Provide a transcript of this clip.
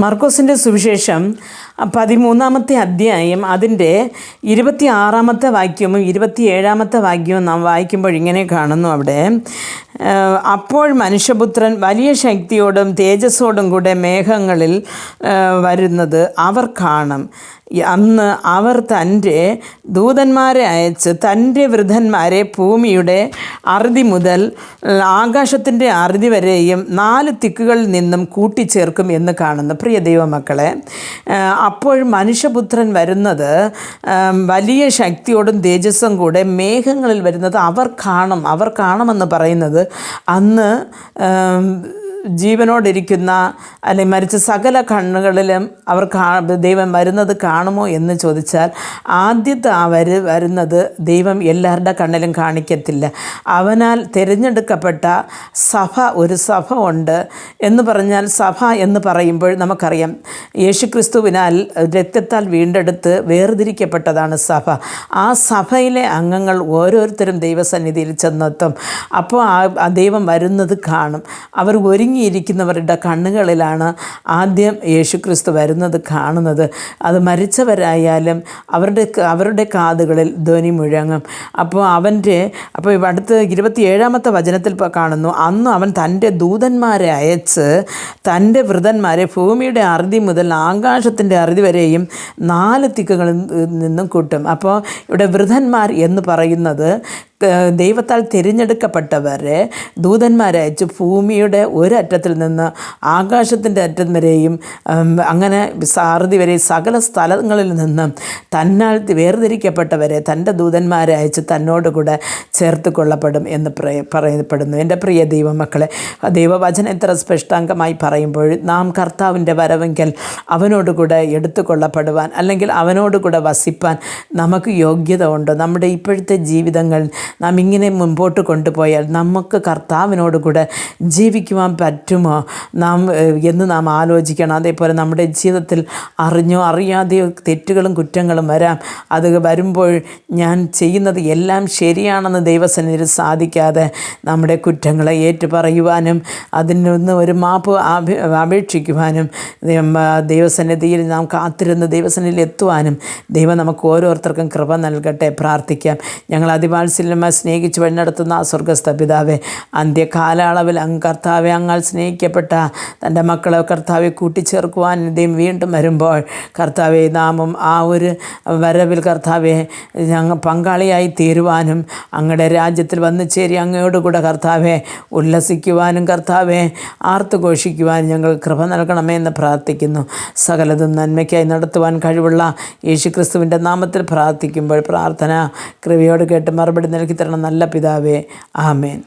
മർക്കോസിൻ്റെ സുവിശേഷം 13-ാമത്തെ അധ്യായം അതിൻ്റെ 26-ാമത്തെ വാക്യവും 27-ാമത്തെ വാക്യവും നാം വായിക്കുമ്പോൾ ഇങ്ങനെ കാണുന്നു. അവിടെ അപ്പോൾ മനുഷ്യപുത്രൻ വലിയ ശക്തിയോടും തേജസ്സോടും കൂടെ മേഘങ്ങളിൽ വരുന്നത് അവർ കാണും. അന്ന് അവർ തൻ്റെ ദൂതന്മാരെ അയച്ച് തൻ്റെ വൃദ്ധന്മാരെ ഭൂമിയുടെ അറുതി മുതൽ ആകാശത്തിൻ്റെ അറുതി വരെയും 4 ദിക്കുകളിൽ നിന്നും കൂട്ടിച്ചേർക്കും എന്ന് കാണുന്നു. പ്രിയ ദൈവമക്കളെ, അപ്പോൾ മനുഷ്യപുത്രൻ വരുന്നത് വലിയ ശക്തിയോടും തേജസ്സും കൂടെ മേഘങ്ങളിൽ വരുന്നത് അവർ കാണുമെന്ന് പറയുന്നത് അന്ന് ജീവനോടിരിക്കുന്ന അല്ലെങ്കിൽ മരിച്ച സകല കണ്ണുകളിലും അവർ ദൈവം വരുന്നത് കാണുമോ എന്ന് ചോദിച്ചാൽ ആദ്യത്തെ വരുന്നത് ദൈവം എല്ലാവരുടെ കണ്ണിലും കാണിക്കത്തില്ല. അവനാൽ തിരഞ്ഞെടുക്കപ്പെട്ട ഒരു സഭ ഉണ്ട് എന്ന് പറഞ്ഞാൽ സഭ എന്ന് പറയുമ്പോൾ നമുക്കറിയാം യേശുക്രിസ്തുവിനാൽ രക്തത്താൽ വീണ്ടെടുത്ത് വേർതിരിക്കപ്പെട്ടതാണ് സഭ. ആ സഭയിലെ അംഗങ്ങൾ ഓരോരുത്തരും ദൈവസന്നിധിയിൽ ചെന്നെത്തും. അപ്പോൾ ആ ദൈവം വരുന്നത് കാണും. അവർ ഒരുങ്ങിയിരിക്കുന്നവരുടെ കണ്ണുകളിലാണ് ആദ്യം യേശുക്രിസ്തു വരുന്നത് കാണുന്നത്. അത് മരിച്ചവരായാലും അവരുടെ കാതുകളിൽ ധ്വനി മുഴങ്ങും. അപ്പോൾ അടുത്ത 27-ാമത്തെ വചനത്തിൽ കാണുന്നു, അന്ന് അവൻ തൻ്റെ ദൂതന്മാരെ അയച്ച് തൻ്റെ വൃദ്ധന്മാരെ ഭൂമിയുടെ അറുതി മുതൽ ആകാശത്തിൻ്റെ അറുതി വരെയും 4 ദിക്കുകളിൽ നിന്നും കൂട്ടും. അപ്പോൾ ഇവിടെ വൃദ്ധന്മാർ എന്ന് പറയുന്നത് ദൈവത്താൽ തിരഞ്ഞെടുക്കപ്പെട്ടവരെ ദൂതന്മാരയച്ച് ഭൂമിയുടെ ഒരറ്റത്തിൽ നിന്ന് ആകാശത്തിൻ്റെ അറ്റം വരെയും അങ്ങനെ അറുതി വരെ സകല സ്ഥലങ്ങളിൽ നിന്നും തന്നാൽ വേർതിരിക്കപ്പെട്ടവരെ തൻ്റെ ദൂതന്മാരെ അയച്ച് തന്നോടുകൂടെ ചേർത്ത് കൊള്ളപ്പെടും എന്ന് പറയപ്പെടുന്നു. എൻ്റെ പ്രിയ ദൈവമക്കളെ, ദൈവവചനം ഇത്ര സ്പഷ്ടാംഗമായി പറയുമ്പോൾ നാം കർത്താവിൻ്റെ വരവെങ്കിൽ അവനോടുകൂടെ എടുത്തു കൊള്ളപ്പെടുവാൻ അല്ലെങ്കിൽ അവനോടുകൂടെ വസിപ്പാൻ നമുക്ക് യോഗ്യത ഉണ്ടോ? നമ്മുടെ ഇപ്പോഴത്തെ ജീവിതങ്ങൾ നാം ഇങ്ങനെ മുമ്പോട്ട് കൊണ്ടുപോയാൽ നമുക്ക് കർത്താവിനോട് കൂടെ ജീവിക്കുവാൻ പറ്റുമോ എന്ന് നാം ആലോചിക്കണം. അതേപോലെ നമ്മുടെ ജീവിതത്തിൽ അറിഞ്ഞോ അറിയാതെയോ തെറ്റുകളും കുറ്റങ്ങളും വരാം. അത് വരുമ്പോൾ ഞാൻ ചെയ്യുന്നത് എല്ലാം ശരിയാണെന്ന് ദൈവസന്നിധിയിൽ സാധിക്കാതെ നമ്മുടെ കുറ്റങ്ങളെ ഏറ്റുപറയുവാനും അതിൽ നിന്ന് ഒരു മാപ്പ് അപേക്ഷിക്കുവാനും ദൈവസന്നിധിയിൽ നാം കാത്തിരുന്ന് ദൈവസന്നിധിയിൽ എത്തുവാനും ദൈവം നമുക്ക് ഓരോരുത്തർക്കും കൃപ നൽകട്ടെ. പ്രാർത്ഥിക്കാം. ഞങ്ങൾ അതിവാത്സല്യമായി സ്നേഹിച്ച് വഴി നടത്തുന്ന സ്വർഗസ്ഥ പിതാവേ, അന്ത്യകാലയളവിൽ കർത്താവെ അങ്ങാൽ സ്നേഹിക്കപ്പെട്ട തൻ്റെ മക്കളെ കർത്താവെ കൂട്ടിച്ചേർക്കുവാൻ ദൈവം വീണ്ടും വരുമ്പോൾ കർത്താവെ നാമും ആ ഒരു വരവിൽ കർത്താവെ ഞങ്ങൾ പങ്കാളിയായി തീരുവാനും അങ്ങയുടെ രാജ്യത്തിൽ വന്നു ചേരി അങ്ങയോടുകൂടെ കർത്താവെ ഉല്ലസിക്കുവാനും കർത്താവെ ആർത്തുഘോഷിക്കുവാനും ഞങ്ങൾ കൃപ നൽകണമേ എന്ന് പ്രാർത്ഥിക്കുന്നു. സകലതും നന്മയ്ക്കായി നടത്തുവാൻ കഴിവുള്ള യേശുക്രിസ്തുവിൻ്റെ നാമത്തിൽ പ്രാർത്ഥിക്കുമ്പോൾ പ്രാർത്ഥന കൃപയോട് കേട്ട് മറുപടി നൽകി തരണം നല്ല പിതാവേ. ആമേൻ.